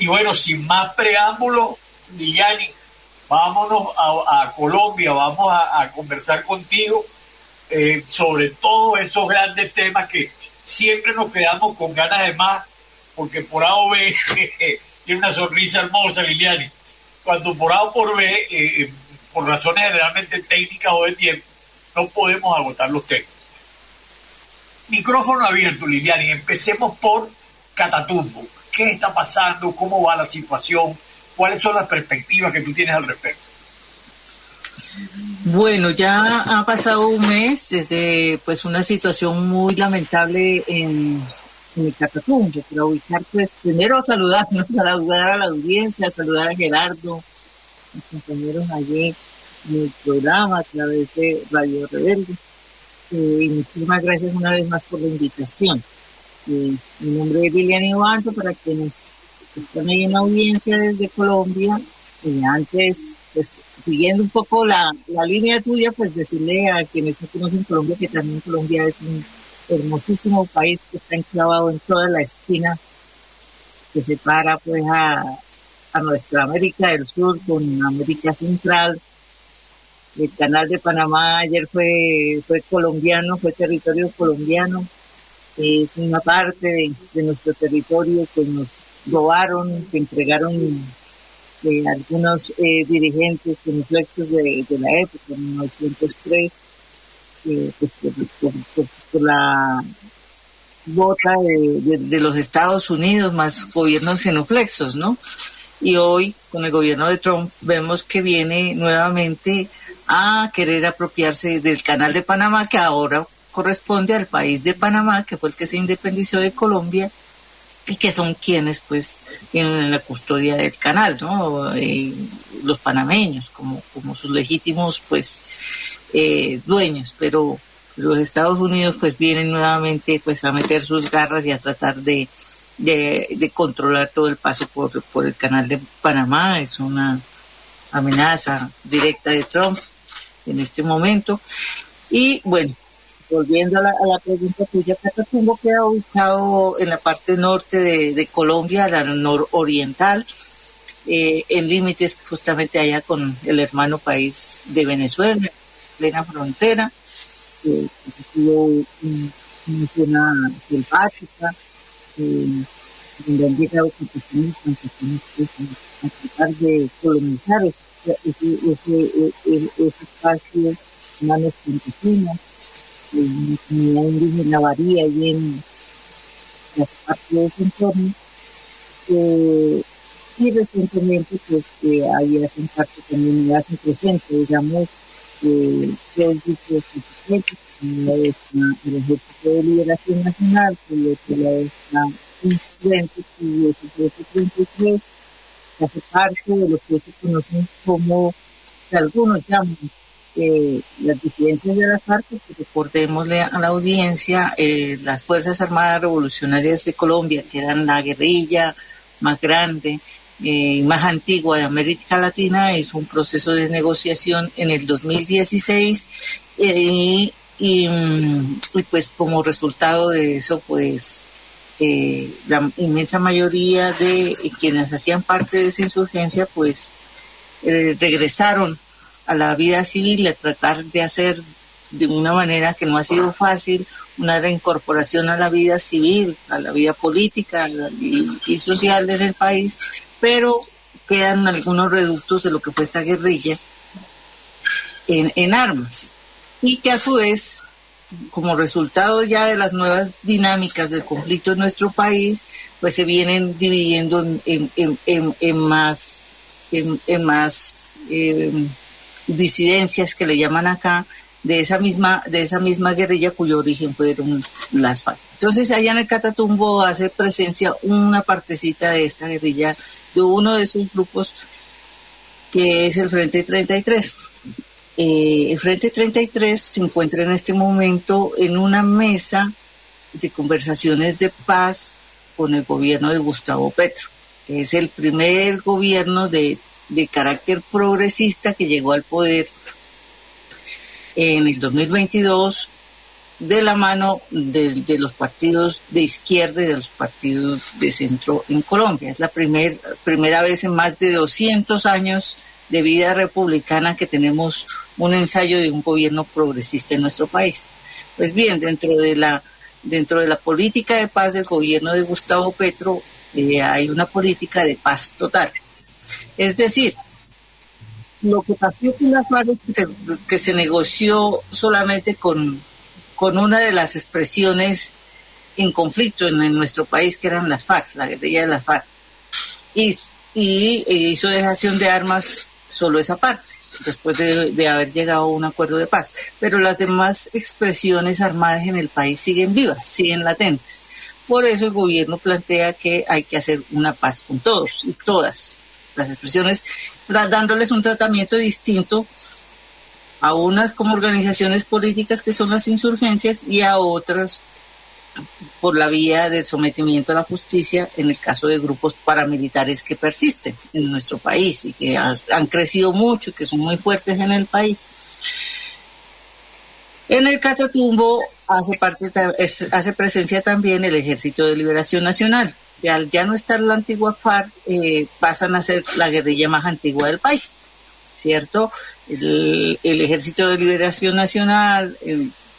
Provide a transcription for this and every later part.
Y bueno, sin más preámbulos, Liliani, vámonos a Colombia, vamos a conversar contigo sobre todos esos grandes temas que siempre nos quedamos con ganas de más, porque por A o B tiene una sonrisa hermosa, Liliani. Cuando por A o por B, por razones generalmente técnicas o de tiempo, no podemos agotar los temas. Micrófono abierto, Liliani. Empecemos por Catatumbo. ¿Qué está pasando? ¿Cómo va la situación? ¿Cuáles son las perspectivas que tú tienes al respecto? Bueno, ya ha pasado un mes desde pues una situación muy lamentable en el Catatumbo. Para ubicar, pues primero saludar a la audiencia, saludar a Gerardo, mis compañeros allí en el programa a través de Radio Rebelde. Y muchísimas gracias una vez más por la invitación. Mi nombre es Liliani Obanto, para quienes están ahí en la audiencia desde Colombia. Antes, pues siguiendo un poco la línea tuya, pues decirle a quienes no conocen Colombia que también Colombia es un hermosísimo país que está enclavado en toda la esquina que separa pues a nuestra América del Sur con América Central. El canal de Panamá ayer fue colombiano, fue territorio colombiano. Es una parte de nuestro territorio que nos robaron, que entregaron algunos dirigentes genuflexos de la época, en 1903, pues por la bota de los Estados Unidos, más gobiernos genuflexos, ¿no? Y hoy, con el gobierno de Trump, vemos que viene nuevamente a querer apropiarse del canal de Panamá, que ahora corresponde al país de Panamá, que fue el que se independizó de Colombia, y que son quienes pues tienen la custodia del canal, ¿no? Los panameños como sus legítimos pues dueños, pero los Estados Unidos pues vienen nuevamente pues a meter sus garras y a tratar de controlar todo el paso por el canal de Panamá. Es una amenaza directa de Trump en este momento. Y bueno, volviendo a la pregunta tuya, Catatumbo queda ubicado en la parte norte de Colombia, la nororiental, en límites justamente allá con el hermano país de Venezuela, plena frontera. Tuvo una zona selvática, donde han llegado ocupaciones a tratar de colonizar ese espacio, humanos campesinos. La comunidad indígena varía y en las partes de ese entorno, y recientemente pues ahí hacen parte también, hacen presencia, digamos, tres grupos constituyentes, uno es el Ejército de Liberación Nacional, el otro lado está un frente, y ese frente 33 hace parte de lo que se conocen como, que algunos llaman, las disidencias de la FARC, que recordémosle a la audiencia, las Fuerzas Armadas Revolucionarias de Colombia, que eran la guerrilla más grande y más antigua de América Latina, hizo un proceso de negociación en el 2016 y pues como resultado de eso, pues la inmensa mayoría de quienes hacían parte de esa insurgencia, pues regresaron a la vida civil, a tratar de hacer de una manera que no ha sido fácil, una reincorporación a la vida civil, a la vida política y social en el país, pero quedan algunos reductos de lo que fue esta guerrilla en armas, y que a su vez, como resultado ya de las nuevas dinámicas del conflicto en nuestro país, pues se vienen dividiendo en más disidencias, que le llaman acá, de esa misma guerrilla cuyo origen fueron las FARC. Entonces allá en el Catatumbo hace presencia una partecita de esta guerrilla, de uno de esos grupos, que es el Frente 33. El Frente 33 se encuentra en este momento en una mesa de conversaciones de paz con el gobierno de Gustavo Petro, que es el primer gobierno de carácter progresista que llegó al poder en el 2022 de la mano de los partidos de izquierda y de los partidos de centro en Colombia. Es la primera primera vez en más de 200 años de vida republicana que tenemos un ensayo de un gobierno progresista en nuestro país. Pues bien, dentro de la política de paz del gobierno de Gustavo Petro hay una política de paz total. Es decir, lo que pasó con las FARC es que se negoció solamente con una de las expresiones en conflicto en nuestro país, que eran las FARC, la guerrilla de las FARC. Y hizo dejación de armas solo esa parte, después de haber llegado a un acuerdo de paz. Pero las demás expresiones armadas en el país siguen vivas, siguen latentes. Por eso el gobierno plantea que hay que hacer una paz con todos y todas las expresiones, dándoles un tratamiento distinto a unas como organizaciones políticas que son las insurgencias y a otras por la vía del sometimiento a la justicia en el caso de grupos paramilitares que persisten en nuestro país y que han crecido mucho y que son muy fuertes en el país. En el Catatumbo hace presencia también el Ejército de Liberación Nacional. Y al ya no estar la antigua FARC, pasan a ser la guerrilla más antigua del país, ¿cierto? El Ejército de Liberación Nacional,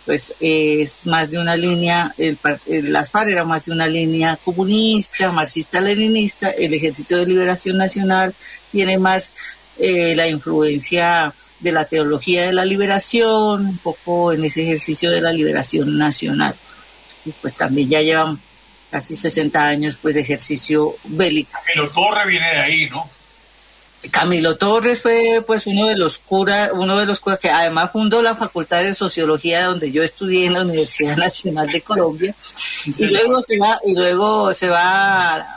pues es más de una línea, las FARC era más de una línea comunista, marxista-leninista. El Ejército de Liberación Nacional tiene más la influencia de la teología de la liberación, un poco en ese ejercicio de la liberación nacional. Y pues también ya llevan casi 60 años pues de ejercicio bélico. Camilo Torres viene de ahí, ¿no? Camilo Torres fue pues uno de los curas que además fundó la Facultad de Sociología donde yo estudié en la Universidad Nacional de Colombia. Y luego se va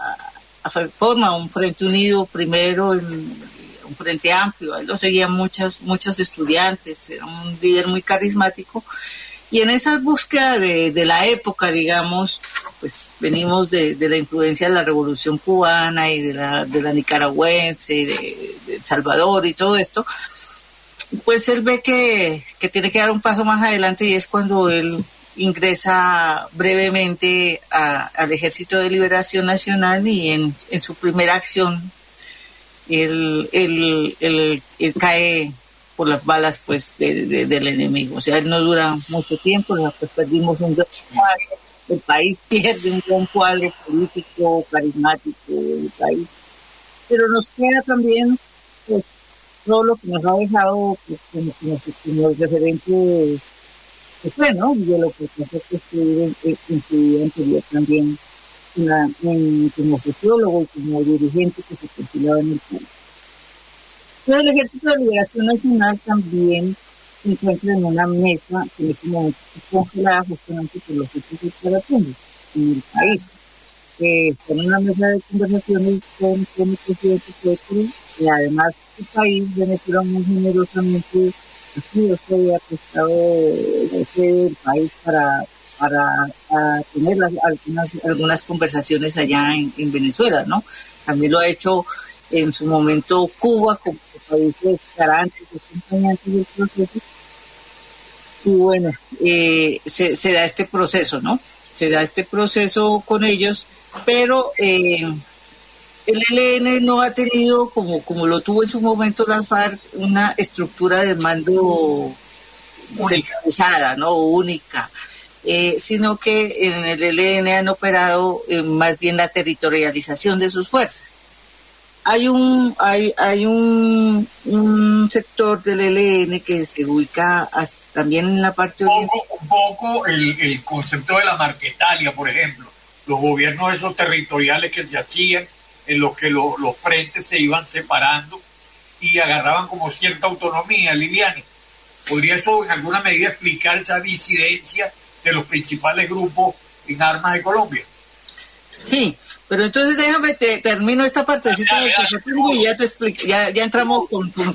a formar un Frente Unido primero, un Frente Amplio. A él lo seguían muchos estudiantes, era un líder muy carismático. Y en esa búsqueda de la época, digamos, pues venimos de la influencia de la Revolución Cubana y de la nicaragüense y de El Salvador y todo esto, pues él ve que tiene que dar un paso más adelante y es cuando él ingresa brevemente al Ejército de Liberación Nacional y en su primera acción él cae por las balas pues del enemigo. O sea, él no dura mucho tiempo, pues perdimos un gran cuadro, el país pierde un gran cuadro político, carismático del país, pero nos queda también pues todo lo que nos ha dejado pues, como referente que fue, ¿no? De lo que pasó que en su vida anterior también como sociólogo y como dirigente que se perfilaba en el país. Pero el Ejército de Liberación Nacional también se encuentra en una mesa que en este momento está congelada justamente por los hechos de Catatumbo en el país. Está en una mesa de conversaciones con el presidente Petro y además el país Venezuela muy generosamente ha prestado el sede del país para tener algunas conversaciones allá en Venezuela, ¿no? También lo ha hecho en su momento Cuba como países garantes, acompañantes del proceso. Y bueno, se da este proceso, ¿no? Se da este proceso con ellos, pero el ELN no ha tenido, como lo tuvo en su momento las FARC, una estructura de mando centralizada, ¿no? Única. Sino que en el ELN han operado más bien la territorialización de sus fuerzas. Hay un sector del ELN que se ubica también en la parte oriental. Un poco el concepto de la Marquetalia, por ejemplo. Los gobiernos esos territoriales que se hacían, en los que los frentes se iban separando y agarraban como cierta autonomía. Liliani, ¿podría eso en alguna medida explicar esa disidencia de los principales grupos en armas de Colombia? Sí, pero entonces déjame, termino esta partecita del Catatumbo y ya te explico, ya entramos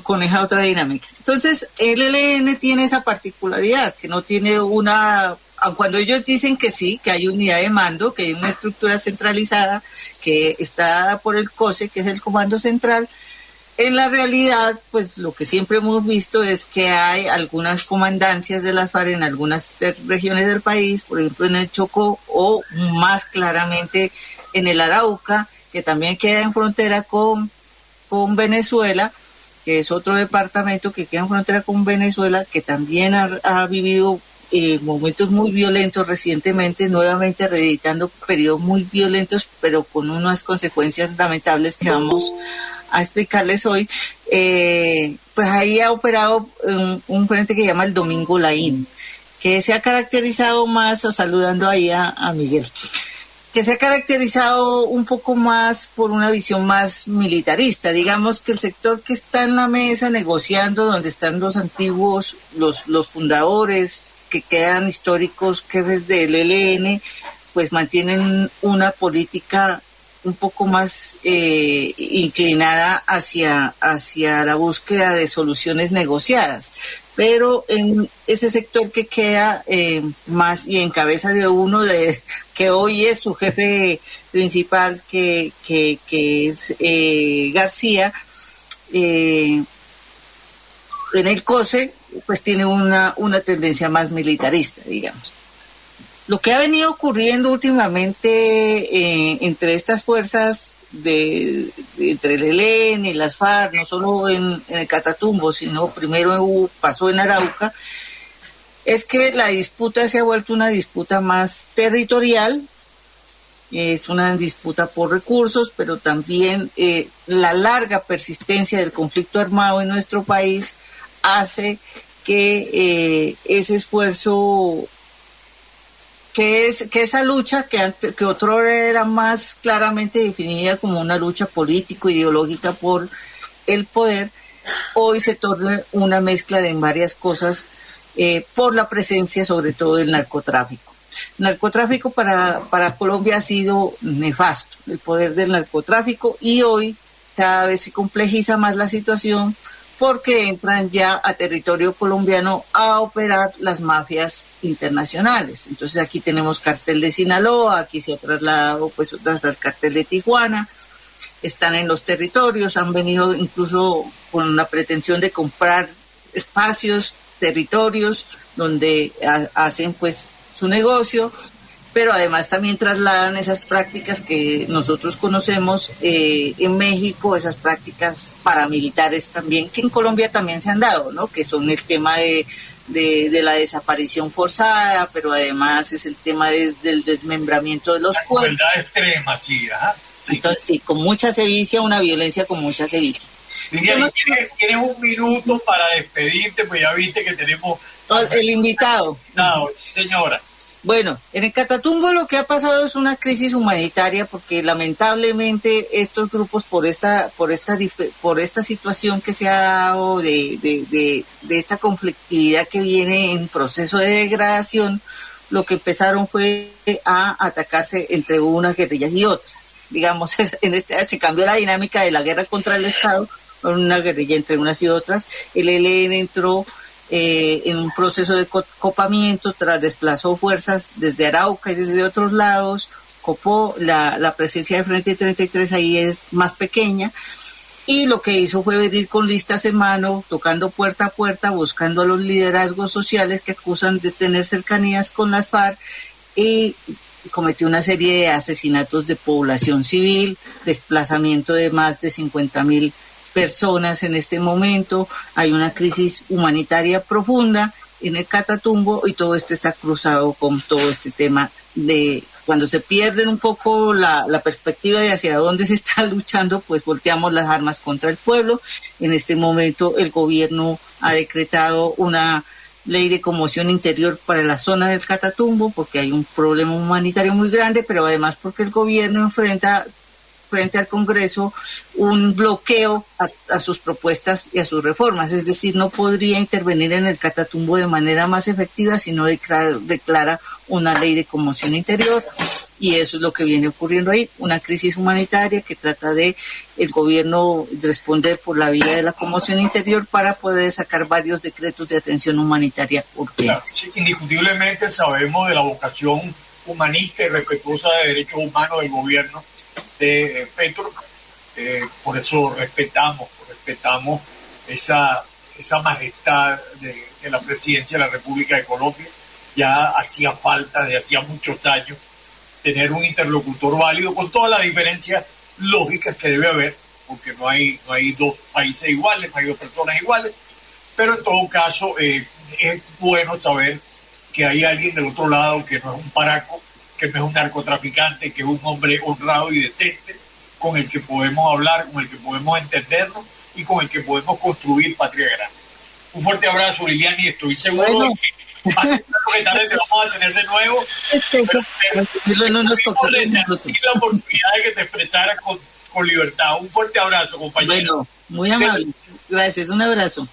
con esa otra dinámica. Entonces, el ELN tiene esa particularidad, que no tiene cuando ellos dicen que sí, que hay unidad de mando, que hay una estructura centralizada, que está dada por el COSE, que es el Comando Central, en la realidad, pues lo que siempre hemos visto es que hay algunas comandancias de las FARC en algunas regiones del país, por ejemplo en el Chocó o más claramente en el Arauca que también queda en frontera con Venezuela, que es otro departamento que queda en frontera con Venezuela, que también ha vivido momentos muy violentos recientemente, nuevamente reeditando periodos muy violentos, pero con unas consecuencias lamentables que vamos a explicarles hoy. Pues ahí ha operado un frente que se llama el Domingo Laín, que se ha caracterizado más, o saludando ahí a Miguel, que se ha caracterizado un poco más por una visión más militarista. Digamos que el sector que está en la mesa negociando, donde están los antiguos, los fundadores, que quedan históricos jefes del ELN, pues mantienen una política un poco más inclinada hacia la búsqueda de soluciones negociadas. Pero en ese sector que queda más y en cabeza de uno que hoy es su jefe principal, que es García, en el COSE, pues tiene una tendencia más militarista, digamos. Lo que ha venido ocurriendo últimamente entre estas fuerzas entre el ELN y las FARC, no solo en el Catatumbo, sino primero pasó en Arauca, es que la disputa se ha vuelto una disputa más territorial, es una disputa por recursos, pero también la larga persistencia del conflicto armado en nuestro país hace que ese esfuerzo, que esa lucha que otro era más claramente definida como una lucha político-ideológica por el poder, hoy se torna una mezcla de varias cosas por la presencia sobre todo del narcotráfico. El narcotráfico para Colombia ha sido nefasto, el poder del narcotráfico, y hoy cada vez se complejiza más la situación porque entran ya a territorio colombiano a operar las mafias internacionales. Entonces aquí tenemos cartel de Sinaloa, aquí se ha trasladado pues hasta el cartel de Tijuana, están en los territorios, han venido incluso con la pretensión de comprar espacios, territorios donde hacen pues su negocio, pero además también trasladan esas prácticas que nosotros conocemos en México, esas prácticas paramilitares también, que en Colombia también se han dado, ¿no? Que son el tema de la desaparición forzada, pero además es el tema del desmembramiento de los cuerpos. La extrema, sí, ¿ah? Sí. Entonces, sí, con mucha sevicia, una violencia con mucha sevicia. Liliana, ¿tienes un minuto para despedirte? Pues ya viste que tenemos... El invitado. No, sí, señora. Bueno, en el Catatumbo lo que ha pasado es una crisis humanitaria, porque lamentablemente estos grupos por esta situación que se ha dado de esta conflictividad que viene en proceso de degradación, lo que empezaron fue a atacarse entre unas guerrillas y otras. Digamos, se cambió la dinámica de la guerra contra el Estado, una guerrilla entre unas y otras. El ELN entró en un proceso de copamiento, desplazó fuerzas desde Arauca y desde otros lados, copó la presencia de Frente 33, ahí es más pequeña, y lo que hizo fue venir con listas en mano, tocando puerta a puerta, buscando a los liderazgos sociales que acusan de tener cercanías con las FARC, y cometió una serie de asesinatos de población civil, desplazamiento de más de 50,000 personas en este momento. Hay una crisis humanitaria profunda en el Catatumbo, y todo esto está cruzado con todo este tema de cuando se pierden un poco la perspectiva de hacia dónde se está luchando, pues volteamos las armas contra el pueblo. En este momento el gobierno ha decretado una ley de conmoción interior para la zona del Catatumbo, porque hay un problema humanitario muy grande, pero además porque el gobierno enfrenta frente al Congreso un bloqueo a sus propuestas y a sus reformas, es decir, no podría intervenir en el Catatumbo de manera más efectiva si no declara una ley de conmoción interior, y eso es lo que viene ocurriendo ahí, una crisis humanitaria que trata de el gobierno responder por la vía de la conmoción interior para poder sacar varios decretos de atención humanitaria urgente. Claro, sí, indiscutiblemente sabemos de la vocación humanista y respetuosa de derechos humanos del gobierno de Petro, por eso respetamos esa majestad de la presidencia de la República de Colombia. Ya hacía falta, desde hacía muchos años, tener un interlocutor válido, con todas las diferencias lógicas que debe haber, porque no hay dos países iguales, no hay dos personas iguales, pero en todo caso es bueno saber que hay alguien del otro lado que no es un paraco, que no es un narcotraficante, que es un hombre honrado y decente, con el que podemos hablar, con el que podemos entendernos y con el que podemos construir patria grande. Un fuerte abrazo, Liliani, estoy seguro de que tarde te vamos a tener de nuevo. Pero en unos la oportunidad de que te expresaras con libertad. Un fuerte abrazo, compañero. Bueno, muy amable. Gracias, un abrazo.